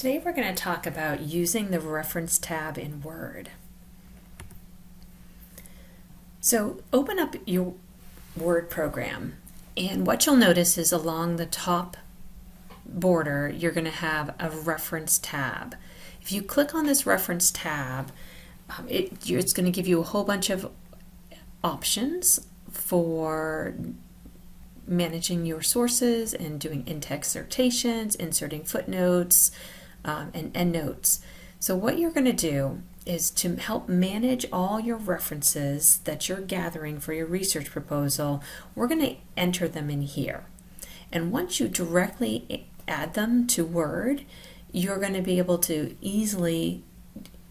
Today we're going to talk about using the reference tab in Word. So open up your Word program, and what you'll notice is along the top border you're going to have a reference tab. If you click on this reference tab, it's going to give you a whole bunch of options for managing your sources and doing in-text citations, inserting footnotes, and endnotes. So what you're going to do is to help manage all your references that you're gathering for your research proposal, we're going to enter them in here. And once you directly add them to Word, you're going to be able to easily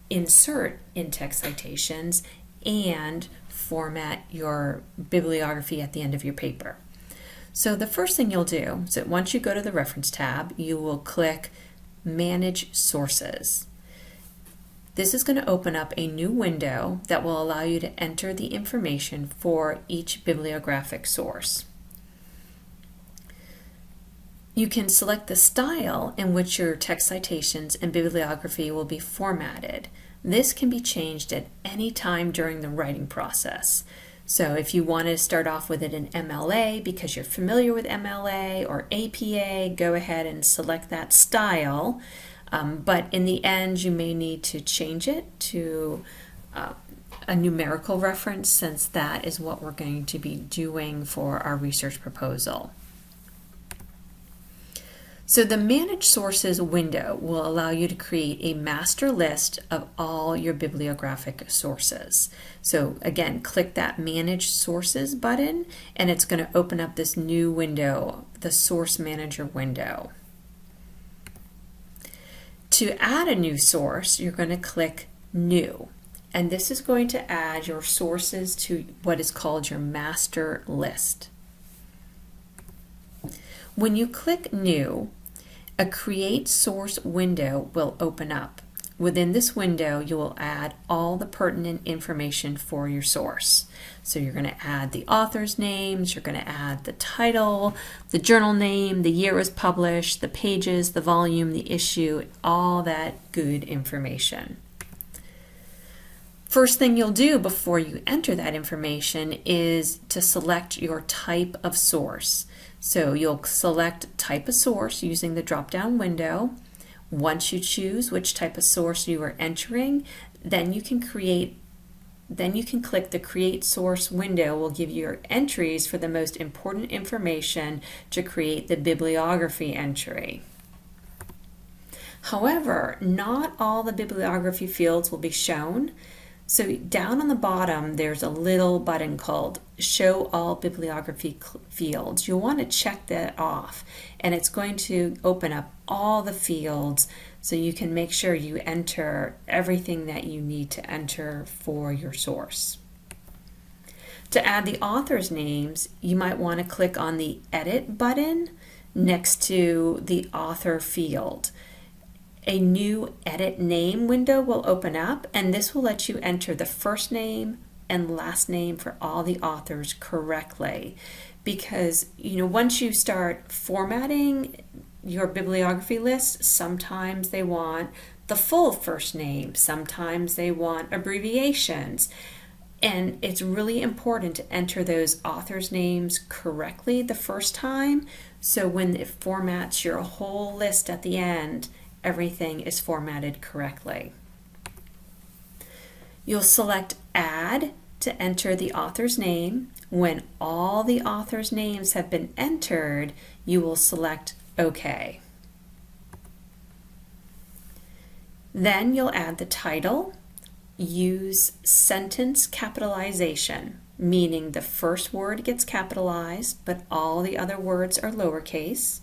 insert in-text citations and format your bibliography at the end of your paper. So the first thing you'll do is that once you go to the reference tab, you will click Manage Sources. This is going to open up a new window that will allow you to enter the information for each bibliographic source. You can select the style in which your text citations and bibliography will be formatted. This can be changed at any time during the writing process. So if you want to start off with it in MLA because you're familiar with MLA or APA, go ahead and select that style. But in the end, you may need to change it to a numerical reference, since that is what we're going to be doing for our research proposal. So the Manage Sources window will allow you to create a master list of all your bibliographic sources. So again, click that Manage Sources button and it's going to open up this new window, the Source Manager window. To add a new source, you're going to click New, and this is going to add your sources to what is called your master list. When you click New, a Create Source window will open up. Within this window, you will add all the pertinent information for your source. So you're going to add the author's names, you're going to add the title, the journal name, the year it was published, the pages, the volume, the issue, all that good information. First thing you'll do before you enter that information is to select your type of source. So you'll select Type of Source using the drop-down window. Once you choose which type of source you are entering, then you can click the Create Source window. Will give you your entries for the most important information to create the bibliography entry. However, not all the bibliography fields will be shown. So down on the bottom, there's a little button called Show All Bibliography Fields. You'll want to check that off, and it's going to open up all the fields so you can make sure you enter everything that you need to enter for your source. To add the author's names, you might want to click on the Edit button next to the author field. A new Edit Name window will open up, and this will let you enter the first name and last name for all the authors correctly. Because once you start formatting your bibliography list, sometimes they want the full first name, sometimes they want abbreviations. And it's really important to enter those authors' names correctly the first time, so when it formats your whole list at the end, everything is formatted correctly. You'll select Add to enter the author's name. When all the author's names have been entered, you will select OK. Then you'll add the title. Use sentence capitalization, meaning the first word gets capitalized, but all the other words are lowercase.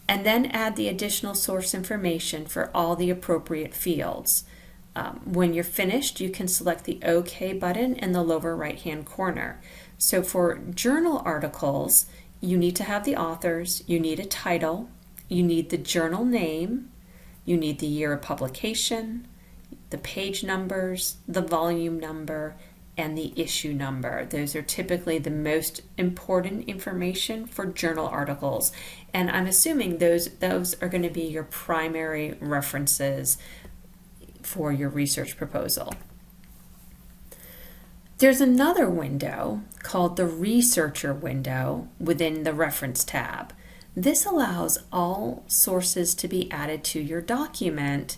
And then add the additional source information for all the appropriate fields. When you're finished, you can select the OK button in the lower right-hand corner. So for journal articles, you need to have the authors, you need a title, you need the journal name, you need the year of publication, the page numbers, the volume number, and the issue number. Those are typically the most important information for journal articles. And I'm assuming those are going to be your primary references for your research proposal. There's another window called the researcher window within the reference tab. This allows all sources to be added to your document.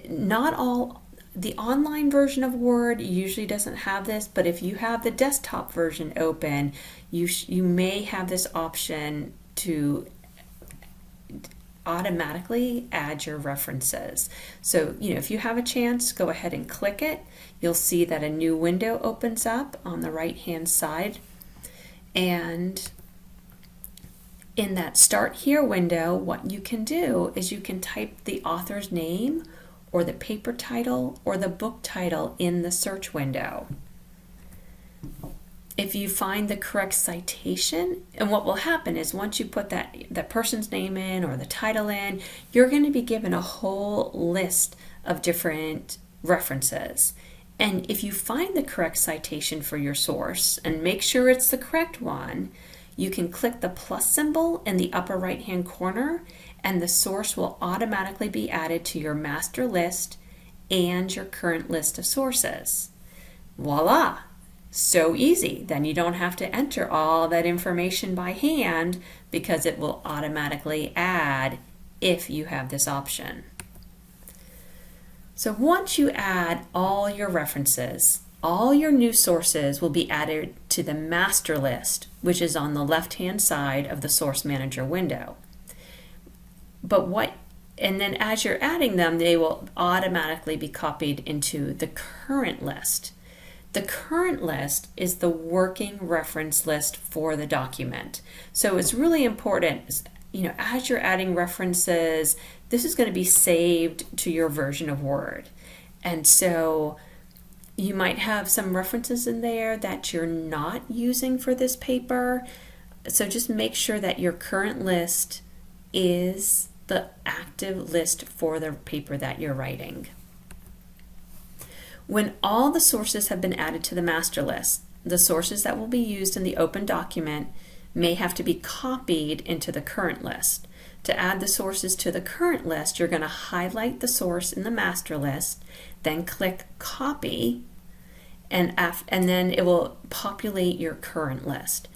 Not all, the online version of Word usually doesn't have this, but if you have the desktop version open, you may have this option to automatically add your references. So, if you have a chance, go ahead and click it. You'll see that a new window opens up on the right-hand side. And in that Start Here window, what you can do is you can type the author's name or the paper title or the book title in the search window. If you find the correct citation, and what will happen is once you put that person's name in or the title in, you're going to be given a whole list of different references. And if you find the correct citation for your source and make sure it's the correct one, you can click the plus symbol in the upper right hand corner and the source will automatically be added to your master list and your current list of sources. Voila! So easy. Then you don't have to enter all that information by hand because it will automatically add if you have this option. So once you add all your references, all your new sources will be added to the master list, which is on the left-hand side of the Source Manager window. And then as you're adding them, they will automatically be copied into the current list. The current list is the working reference list for the document. So it's really important, as you're adding references, this is going to be saved to your version of Word. And so you might have some references in there that you're not using for this paper. So just make sure that your current list is the active list for the paper that you're writing. When all the sources have been added to the master list, the sources that will be used in the open document may have to be copied into the current list. To add the sources to the current list, you're going to highlight the source in the master list, then click Copy, and then it will populate your current list.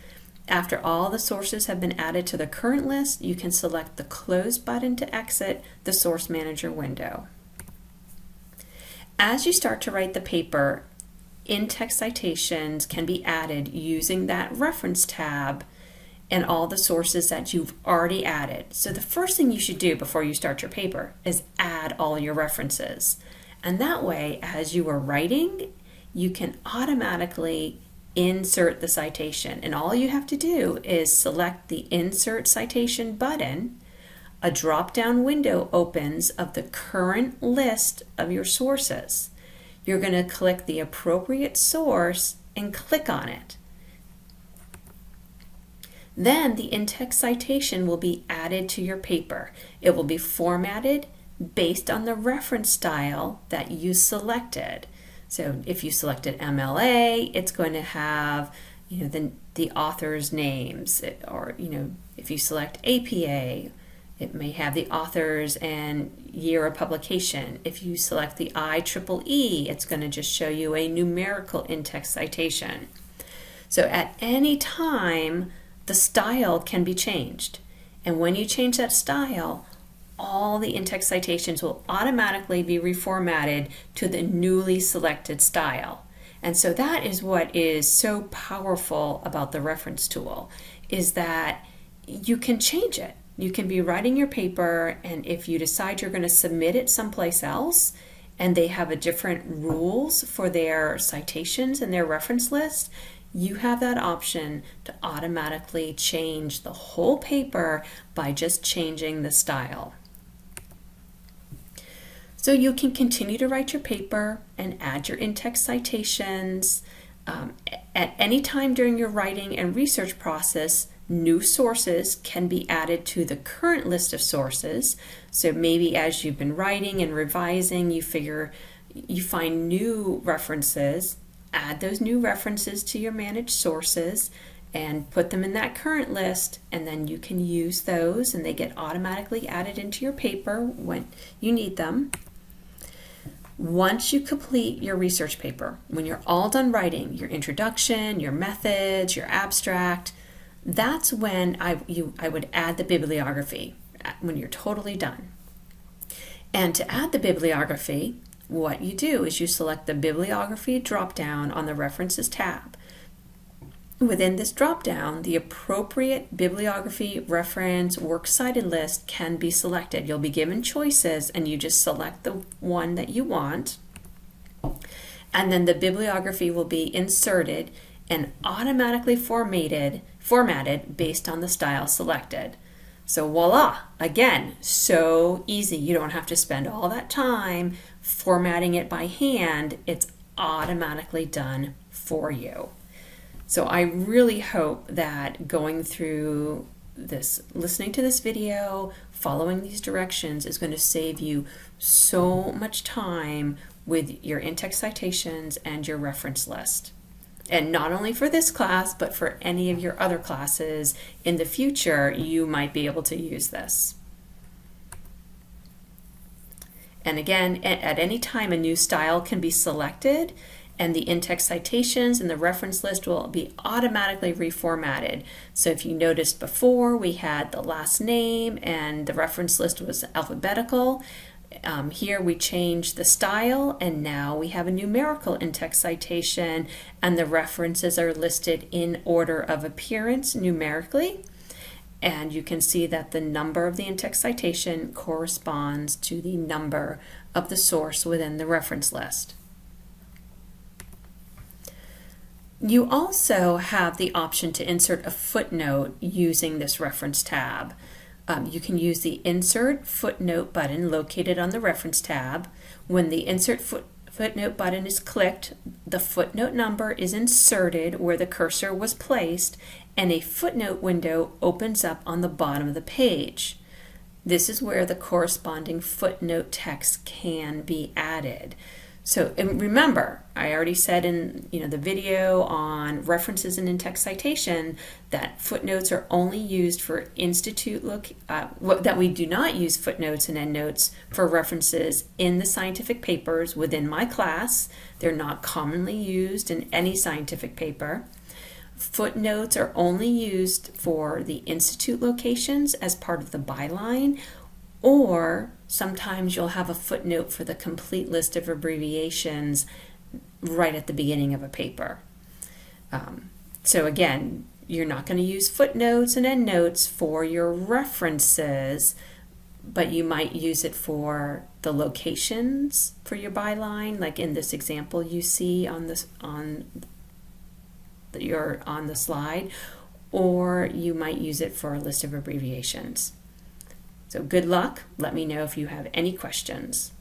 After all the sources have been added to the current list, you can select the Close button to exit the Source Manager window. As you start to write the paper, in-text citations can be added using that reference tab and all the sources that you've already added. So the first thing you should do before you start your paper is add all your references. And that way, as you are writing, you can automatically insert the citation. And all you have to do is select the Insert Citation button. A drop-down window opens of the current list of your sources. You're going to click the appropriate source and click on it. Then the in-text citation will be added to your paper. It will be formatted based on the reference style that you selected. So if you selected MLA, it's going to have the author's names, or if you select APA, it may have the authors and year of publication. If you select the IEEE, it's going to just show you a numerical in-text citation. So at any time, the style can be changed. And when you change that style, all the in-text citations will automatically be reformatted to the newly selected style. And so that is what is so powerful about the reference tool, is that you can change it. You can be writing your paper, and if you decide you're going to submit it someplace else and they have a different rules for their citations and their reference list, you have that option to automatically change the whole paper by just changing the style. So you can continue to write your paper and add your in-text citations. At any time during your writing and research process, new sources can be added to the current list of sources. So maybe as you've been writing and revising, you find new references. add those new references to your managed sources and put them in that current list, and then you can use those and they get automatically added into your paper when you need them. Once you complete your research paper, when you're all done writing your introduction, your methods, your abstract, that's when I would add the bibliography when you're totally done. And to add the bibliography, what you do is you select the bibliography drop-down on the References tab. Within this drop-down, the appropriate bibliography, reference, works cited list can be selected. You'll be given choices and you just select the one that you want. And then the bibliography will be inserted and automatically formatted based on the style selected. So voila, again, so easy. You don't have to spend all that time formatting it by hand. It's automatically done for you. So I really hope that going through this, listening to this video, following these directions is going to save you so much time with your in-text citations and your reference list. And not only for this class, but for any of your other classes in the future, you might be able to use this. And again, at any time, a new style can be selected, and the in-text citations and the reference list will be automatically reformatted. So if you noticed before, we had the last name and the reference list was alphabetical. Here we changed the style, and now we have a numerical in-text citation, and the references are listed in order of appearance numerically. And you can see that the number of the in-text citation corresponds to the number of the source within the reference list. You also have the option to insert a footnote using this reference tab. You can use the Insert Footnote button located on the Reference tab. When the Insert Footnote button is clicked, the footnote number is inserted where the cursor was placed, and a footnote window opens up on the bottom of the page. This is where the corresponding footnote text can be added. So and remember, I already said in the video on references and in-text citation that footnotes are only used for that we do not use footnotes and endnotes for references in the scientific papers within my class. They're not commonly used in any scientific paper. Footnotes are only used for the institute locations as part of the byline, or sometimes you'll have a footnote for the complete list of abbreviations right at the beginning of a paper. So again, you're not going to use footnotes and endnotes for your references, but you might use it for the locations for your byline, like in this example you see on the slide, or you might use it for a list of abbreviations. So good luck. Let me know if you have any questions.